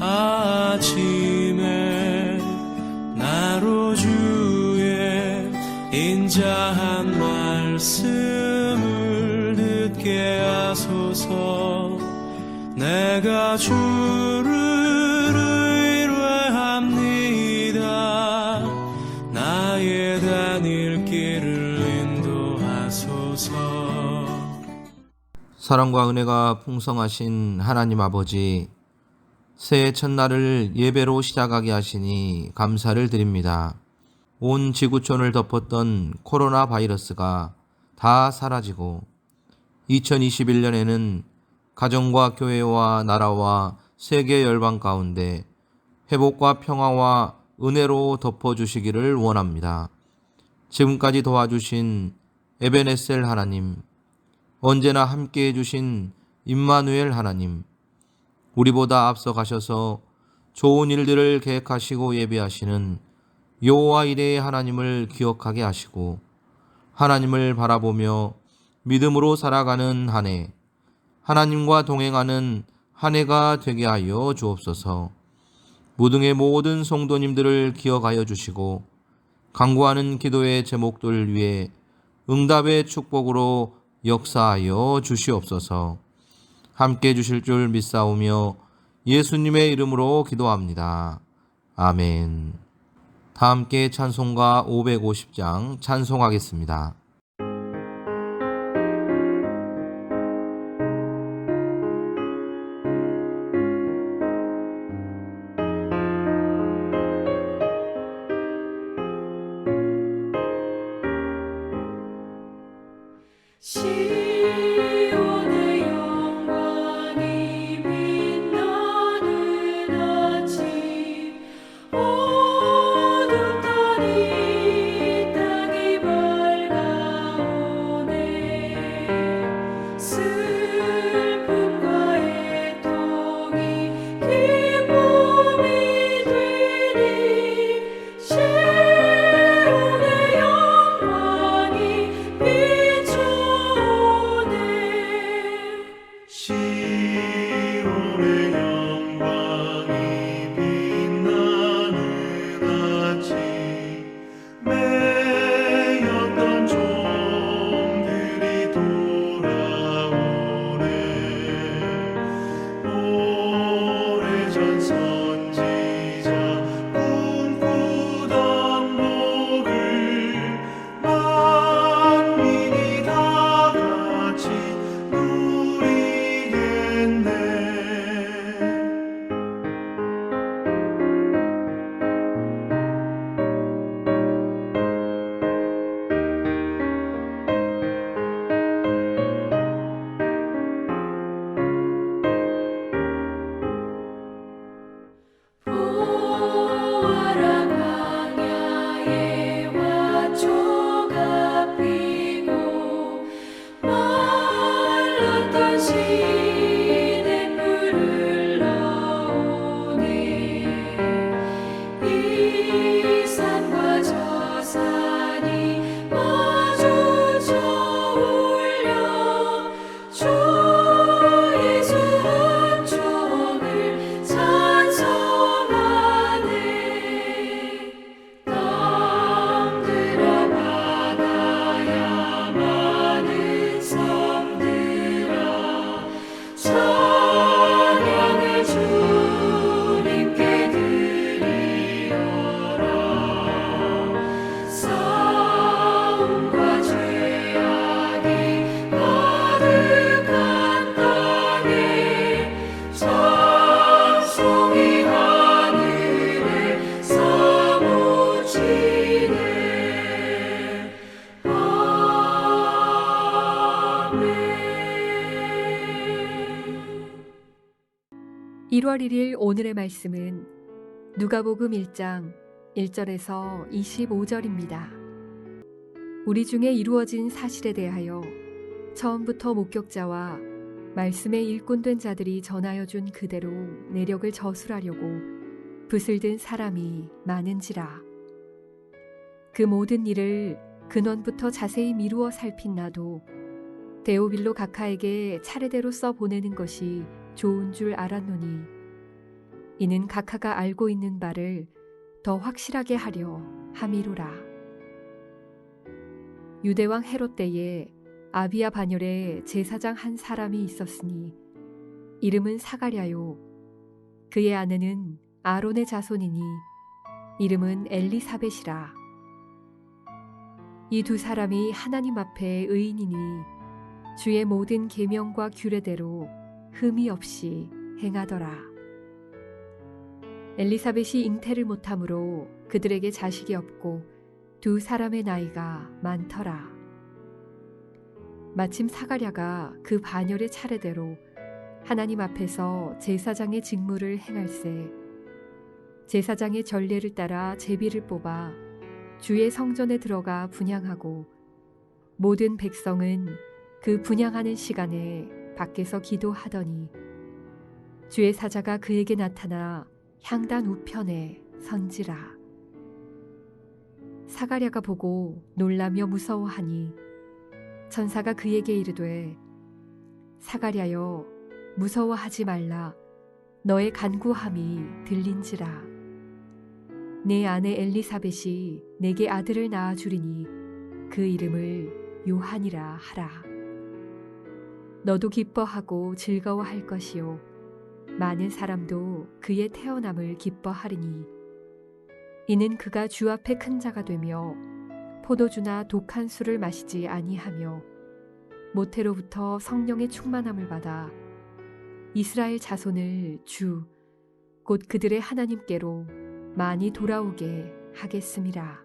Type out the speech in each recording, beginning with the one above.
아침에 나로 주의 인자한 말씀을 듣게 하소서. 내가 주를 의뢰합니다. 나의 다닐 길을 인도하소서. 사랑과 은혜가 풍성하신 하나님 아버지, 새해 첫날을 예배로 시작하게 하시니 감사를 드립니다. 온 지구촌을 덮었던 코로나 바이러스가 다 사라지고 2021년에는 가정과 교회와 나라와 세계 열방 가운데 회복과 평화와 은혜로 덮어주시기를 원합니다. 지금까지 도와주신 에베네셀 하나님, 언제나 함께해 주신 임마누엘 하나님, 우리보다 앞서 가셔서 좋은 일들을 계획하시고 예비하시는 여호와 이레의 하나님을 기억하게 하시고 하나님을 바라보며 믿음으로 살아가는 한 해, 하나님과 동행하는 한 해가 되게 하여 주옵소서. 무등의 모든 성도님들을 기억하여 주시고 간구하는 기도의 제목들 위해 응답의 축복으로 역사하여 주시옵소서. 함께 주실 줄 믿사오며 예수님의 이름으로 기도합니다. 아멘. 다 함께 찬송가 550장 찬송하겠습니다. 시온의 영광이 빛나는 아침, 어둡던 이 땅이 밝아오네. 슬픔과 애통이 기쁨이 되니 시온의 영광이 시온의 영광이 빛나는 아침, 매였던 종들이 돌아오네. 오래전 선지자 꿈꾸던 복을 만민이 다 같이 누리겠네. 보아라 광야에 화초가 피고 말랐던 시냇물을 흘러오네. 이 산과 저 산이 마주쳐 울려 주 예수 은총을 찬송하네. 땅들아 바다야 많은 섬들아 찬양을 주님께 드리어라. 싸움과 죄악이 가득한 땅에 찬송이 하늘에 사무치네. 아멘. 1월 1일 오늘의 말씀은 누가복음 1장 1절에서 25절입니다. 우리 중에 이루어진 사실에 대하여 처음부터 목격자와 말씀의 일꾼된 자들이 전하여 준 그대로 내력을 저술하려고 붓을 든 사람이 많은지라. 그 모든 일을 근원부터 자세히 미루어 살핀 나도 데오빌로 각하에게 차례대로 써보내는 것이 좋은 줄 알았노니 이는 각하가 알고 있는 바를 더 확실하게 하려 함이로라. 유대왕 헤롯 때에 아비야 반열에 제사장 한 사람이 있었으니 이름은 사가랴요. 그의 아내는 아론의 자손이니 이름은 엘리사벳이라. 이 두 사람이 하나님 앞에 의인이니 주의 모든 계명과 규례대로 흠이 없이 행하더라. 엘리사벳이 잉태를 못하므로 그들에게 자식이 없고 두 사람의 나이가 많더라. 마침 사가랴가 그 반열의 차례대로 하나님 앞에서 제사장의 직무를 행할세 제사장의 전례를 따라 제비를 뽑아 주의 성전에 들어가 분향하고 모든 백성은 그 분향하는 시간에 밖에서 기도하더니 주의 사자가 그에게 나타나 향단 우편에 선지라. 사가랴가 보고 놀라며 무서워하니 천사가 그에게 이르되 사가랴여 무서워하지 말라. 너의 간구함이 들린지라. 내 아내 엘리사벳이 내게 아들을 낳아 주리니 그 이름을 요한이라 하라. 너도 기뻐하고 즐거워할 것이요 많은 사람도 그의 태어남을 기뻐하리니 이는 그가 주 앞에 큰 자가 되며 포도주나 독한 술을 마시지 아니하며 모태로부터 성령의 충만함을 받아 이스라엘 자손을 주 곧 그들의 하나님께로 많이 돌아오게 하겠음이라.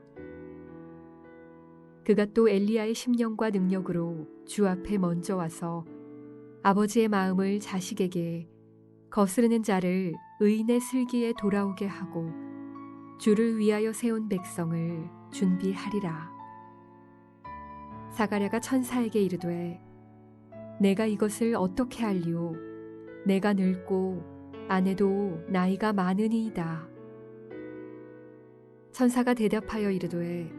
그가 또 엘리야의 심령과 능력으로 주 앞에 먼저 와서 아버지의 마음을 자식에게 거스르는 자를 의인의 슬기에 돌아오게 하고 주를 위하여 세운 백성을 준비하리라. 사가랴가 천사에게 이르되 내가 이것을 어떻게 알리오? 내가 늙고 아내도 나이가 많으니이다. 천사가 대답하여 이르되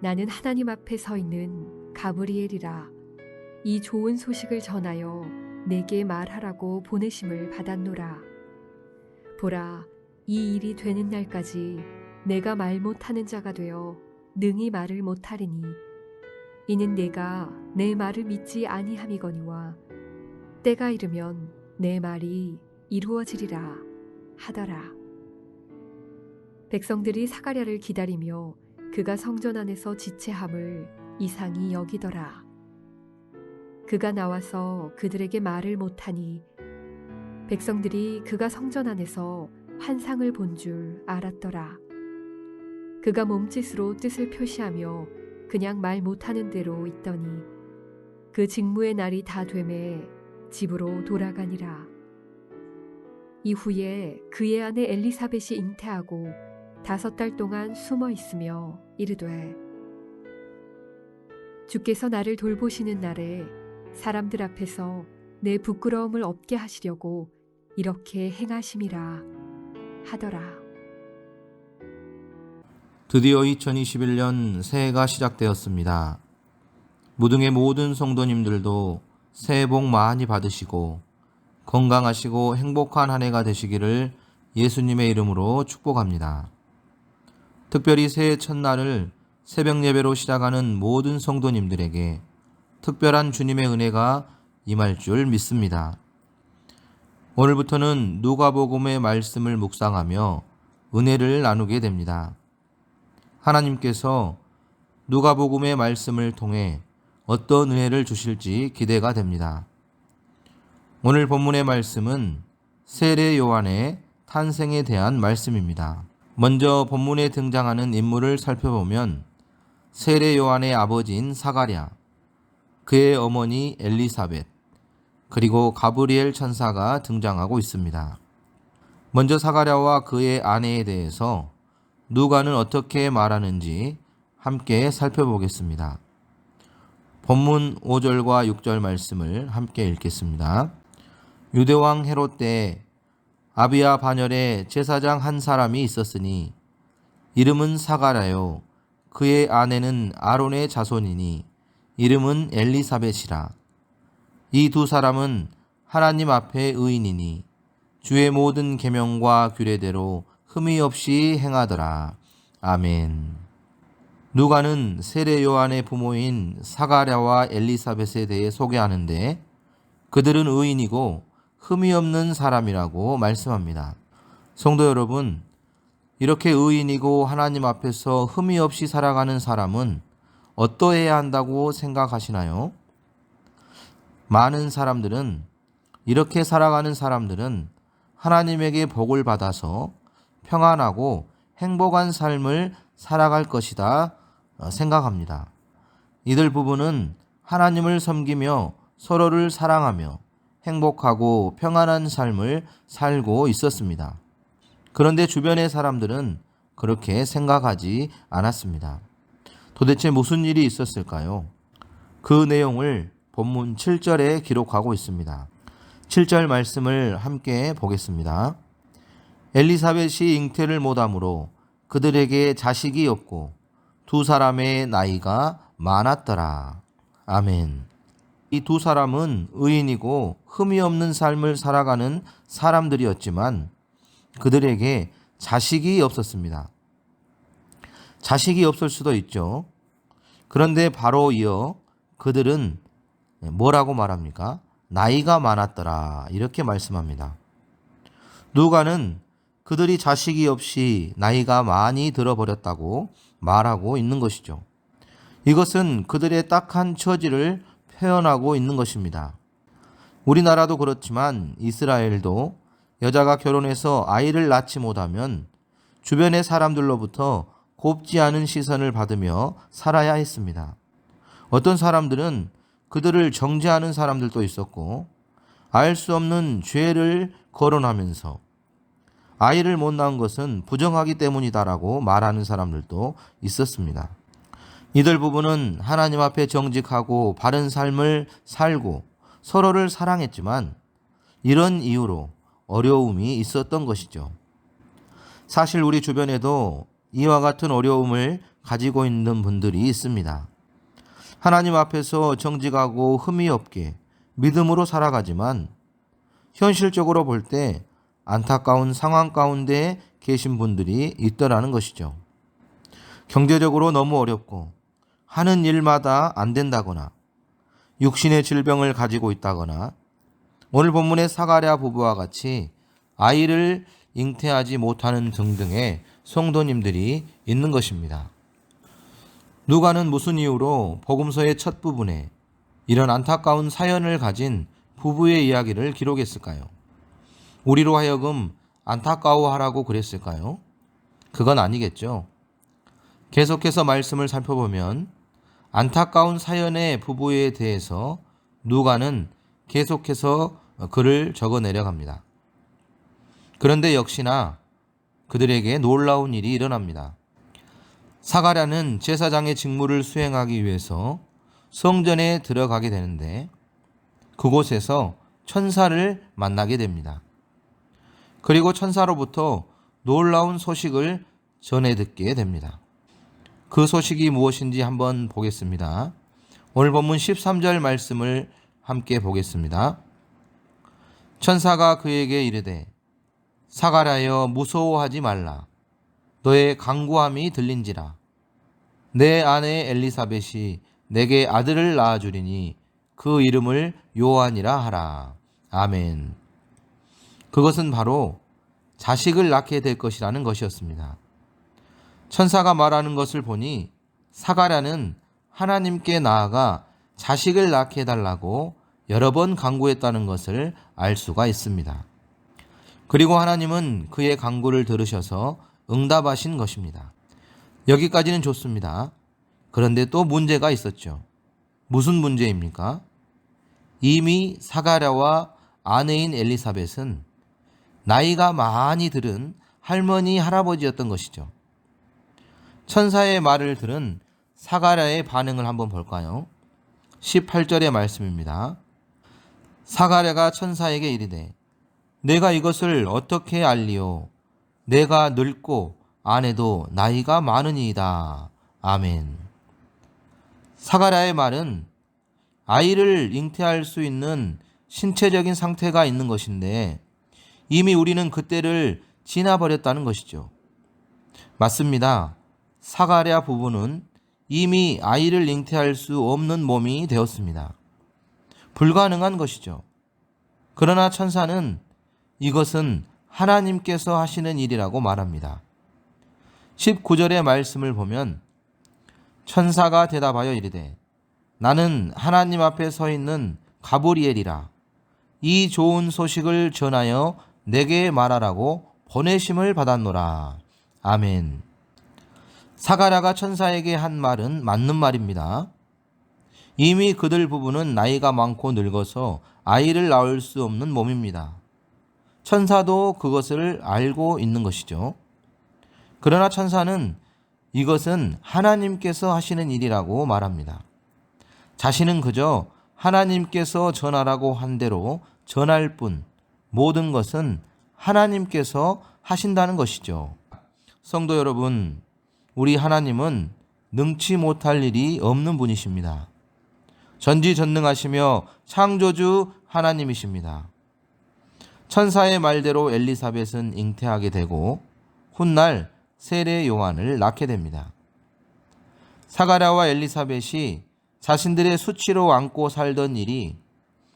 나는 하나님 앞에 서 있는 가브리엘이라. 이 좋은 소식을 전하여 내게 말하라고 보내심을 받았노라. 보라, 이 일이 되는 날까지 내가 말 못하는 자가 되어 능히 말을 못하리니 이는 내가 내 말을 믿지 아니함이거니와 때가 이르면 내 말이 이루어지리라 하더라. 백성들이 사가랴를 기다리며 그가 성전 안에서 지체함을 이상히 여기더라. 그가 나와서 그들에게 말을 못하니 백성들이 그가 성전 안에서 환상을 본 줄 알았더라. 그가 몸짓으로 뜻을 표시하며 그냥 말 못하는 대로 있더니 그 직무의 날이 다 되매 집으로 돌아가니라. 이후에 그의 아내 엘리사벳이 잉태하고 5달 동안 숨어 있으며 이르되 주께서 나를 돌보시는 날에 사람들 앞에서 내 부끄러움을 없게 하시려고 이렇게 행하심이라 하더라. 드디어 2021년 새해가 시작되었습니다. 무등의 모든 성도님들도 새해 복 많이 받으시고 건강하시고 행복한 한 해가 되시기를 예수님의 이름으로 축복합니다. 특별히 새해 첫날을 새벽 예배로 시작하는 모든 성도님들에게 특별한 주님의 은혜가 임할 줄 믿습니다. 오늘부터는 누가복음의 말씀을 묵상하며 은혜를 나누게 됩니다. 하나님께서 누가복음의 말씀을 통해 어떤 은혜를 주실지 기대가 됩니다. 오늘 본문의 말씀은 세례 요한의 탄생에 대한 말씀입니다. 먼저 본문에 등장하는 인물을 살펴보면 세례 요한의 아버지인 사가랴, 그의 어머니 엘리사벳, 그리고 가브리엘 천사가 등장하고 있습니다. 먼저 사가랴와 그의 아내에 대해서 누가는 어떻게 말하는지 함께 살펴보겠습니다. 본문 5절과 6절 말씀을 함께 읽겠습니다. 유대왕 헤롯 때 아비야 반열에 제사장 한 사람이 있었으니 이름은 사가랴요 그의 아내는 아론의 자손이니 이름은 엘리사벳이라. 이 두 사람은 하나님 앞에 의인이니 주의 모든 계명과 규례대로 흠이 없이 행하더라. 아멘. 누가는 세례 요한의 부모인 사가랴와 엘리사벳에 대해 소개하는데 그들은 의인이고 흠이 없는 사람이라고 말씀합니다. 성도 여러분, 이렇게 의인이고 하나님 앞에서 흠이 없이 살아가는 사람은 어떠해야 한다고 생각하시나요? 많은 사람들은 이렇게 살아가는 사람들은 하나님에게 복을 받아서 평안하고 행복한 삶을 살아갈 것이다 생각합니다. 이들 부부는 하나님을 섬기며 서로를 사랑하며 행복하고 평안한 삶을 살고 있었습니다. 그런데 주변의 사람들은 그렇게 생각하지 않았습니다. 도대체 무슨 일이 있었을까요? 그 내용을 본문 7절에 기록하고 있습니다. 7절 말씀을 함께 보겠습니다. 엘리사벳이 잉태를 못하므로 그들에게 자식이 없고 두 사람의 나이가 많았더라. 아멘. 이 두 사람은 의인이고 흠이 없는 삶을 살아가는 사람들이었지만 그들에게 자식이 없었습니다. 자식이 없을 수도 있죠. 그런데 바로 이어 그들은 뭐라고 말합니까? 나이가 많았더라. 이렇게 말씀합니다. 누가는 그들이 자식이 없이 나이가 많이 들어버렸다고 말하고 있는 것이죠. 이것은 그들의 딱한 처지를 표현하고 있는 것입니다. 우리나라도 그렇지만 이스라엘도 여자가 결혼해서 아이를 낳지 못하면 주변의 사람들로부터 곱지 않은 시선을 받으며 살아야 했습니다. 어떤 사람들은 그들을 정죄하는 사람들도 있었고 알 수 없는 죄를 거론하면서 아이를 못 낳은 것은 부정하기 때문이다라고 말하는 사람들도 있었습니다. 이들 부부는 하나님 앞에 정직하고 바른 삶을 살고 서로를 사랑했지만 이런 이유로 어려움이 있었던 것이죠. 사실 우리 주변에도 이와 같은 어려움을 가지고 있는 분들이 있습니다. 하나님 앞에서 정직하고 흠이 없게 믿음으로 살아가지만 현실적으로 볼 때 안타까운 상황 가운데 계신 분들이 있더라는 것이죠. 경제적으로 너무 어렵고 하는 일마다 안 된다거나 육신의 질병을 가지고 있다거나 오늘 본문의 사가랴 부부와 같이 아이를 잉태하지 못하는 등등의 성도님들이 있는 것입니다. 누가는 무슨 이유로 복음서의 첫 부분에 이런 안타까운 사연을 가진 부부의 이야기를 기록했을까요? 우리로 하여금 안타까워하라고 그랬을까요? 그건 아니겠죠. 계속해서 말씀을 살펴보면 안타까운 사연의 부부에 대해서 누가는 계속해서 글을 적어 내려갑니다. 그런데 역시나 그들에게 놀라운 일이 일어납니다. 사가랴는 제사장의 직무를 수행하기 위해서 성전에 들어가게 되는데 그곳에서 천사를 만나게 됩니다. 그리고 천사로부터 놀라운 소식을 전해 듣게 됩니다. 그 소식이 무엇인지 한번 보겠습니다. 오늘 본문 13절 말씀을 함께 보겠습니다. 천사가 그에게 이르되 사가랴여 무서워하지 말라. 너의 간구함이 들린지라. 내 아내 엘리사벳이 내게 아들을 낳아주리니 그 이름을 요한이라 하라. 아멘. 그것은 바로 자식을 낳게 될 것이라는 것이었습니다. 천사가 말하는 것을 보니 사가랴는 하나님께 나아가 자식을 낳게 해달라고 여러 번 간구했다는 것을 알 수가 있습니다. 그리고 하나님은 그의 간구를 들으셔서 응답하신 것입니다. 여기까지는 좋습니다. 그런데 또 문제가 있었죠. 무슨 문제입니까? 이미 사가랴와 아내인 엘리사벳은 나이가 많이 들은 할머니, 할아버지였던 것이죠. 천사의 말을 들은 사가랴의 반응을 한번 볼까요? 18절의 말씀입니다. 사가랴가 천사에게 이르되 내가 이것을 어떻게 알리오? 내가 늙고 아내도 나이가 많으니이다. 아멘. 사가랴의 말은 아이를 잉태할 수 있는 신체적인 상태가 있는 것인데 이미 우리는 그때를 지나버렸다는 것이죠. 맞습니다. 사가랴 부부는 이미 아이를 잉태할 수 없는 몸이 되었습니다. 불가능한 것이죠. 그러나 천사는 이것은 하나님께서 하시는 일이라고 말합니다. 19절의 말씀을 보면 천사가 대답하여 이르되 나는 하나님 앞에 서 있는 가브리엘이라 이 좋은 소식을 전하여 내게 말하라고 보내심을 받았노라. 아멘. 사가랴가 천사에게 한 말은 맞는 말입니다. 이미 그들 부부는 나이가 많고 늙어서 아이를 낳을 수 없는 몸입니다. 천사도 그것을 알고 있는 것이죠. 그러나 천사는 이것은 하나님께서 하시는 일이라고 말합니다. 자신은 그저 하나님께서 전하라고 한 대로 전할 뿐 모든 것은 하나님께서 하신다는 것이죠. 성도 여러분, 우리 하나님은 능치 못할 일이 없는 분이십니다. 전지전능하시며 창조주 하나님이십니다. 천사의 말대로 엘리사벳은 잉태하게 되고 훗날 세례 요한을 낳게 됩니다. 사가랴와 엘리사벳이 자신들의 수치로 안고 살던 일이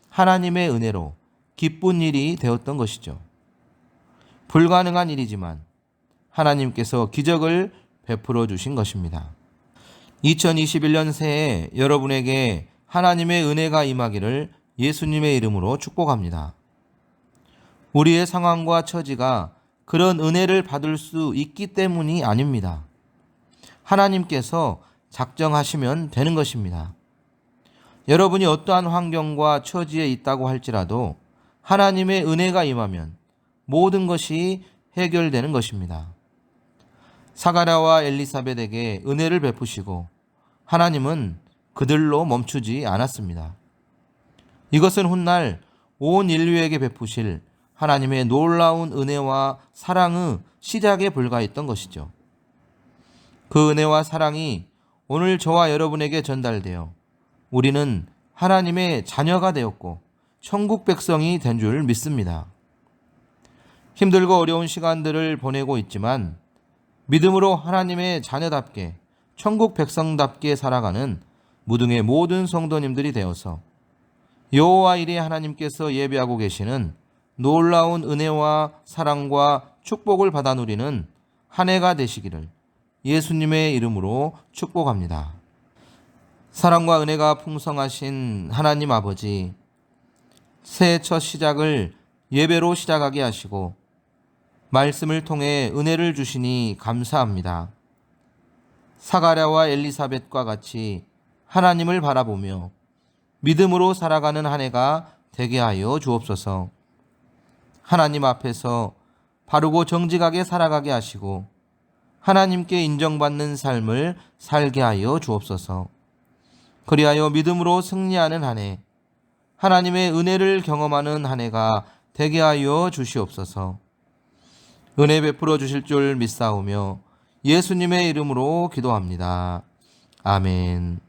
하나님의 은혜로 기쁜 일이 되었던 것이죠. 불가능한 일이지만 하나님께서 기적을 베풀어 주신 것입니다. 2021년 새해 여러분에게 하나님의 은혜가 임하기를 예수님의 이름으로 축복합니다. 우리의 상황과 처지가 그런 은혜를 받을 수 있기 때문이 아닙니다. 하나님께서 작정하시면 되는 것입니다. 여러분이 어떠한 환경과 처지에 있다고 할지라도 하나님의 은혜가 임하면 모든 것이 해결되는 것입니다. 사가랴와 엘리사벳에게 은혜를 베푸시고 하나님은 그들로 멈추지 않았습니다. 이것은 훗날 온 인류에게 베푸실 하나님의 놀라운 은혜와 사랑의 시작에 불과했던 것이죠. 그 은혜와 사랑이 오늘 저와 여러분에게 전달되어 우리는 하나님의 자녀가 되었고 천국 백성이 된 줄 믿습니다. 힘들고 어려운 시간들을 보내고 있지만 믿음으로 하나님의 자녀답게 천국 백성답게 살아가는 무등의 모든 성도님들이 되어서 여호와 일에 하나님께서 예배하고 계시는 놀라운 은혜와 사랑과 축복을 받아 누리는 한 해가 되시기를 예수님의 이름으로 축복합니다. 사랑과 은혜가 풍성하신 하나님 아버지, 새해 첫 시작을 예배로 시작하게 하시고 말씀을 통해 은혜를 주시니 감사합니다. 사가랴와 엘리사벳과 같이 하나님을 바라보며 믿음으로 살아가는 한 해가 되게 하여 주옵소서. 하나님 앞에서 바르고 정직하게 살아가게 하시고 하나님께 인정받는 삶을 살게 하여 주옵소서. 그리하여 믿음으로 승리하는 한 해, 하나님의 은혜를 경험하는 한 해가 되게 하여 주시옵소서. 은혜 베풀어 주실 줄 믿사오며 예수님의 이름으로 기도합니다. 아멘.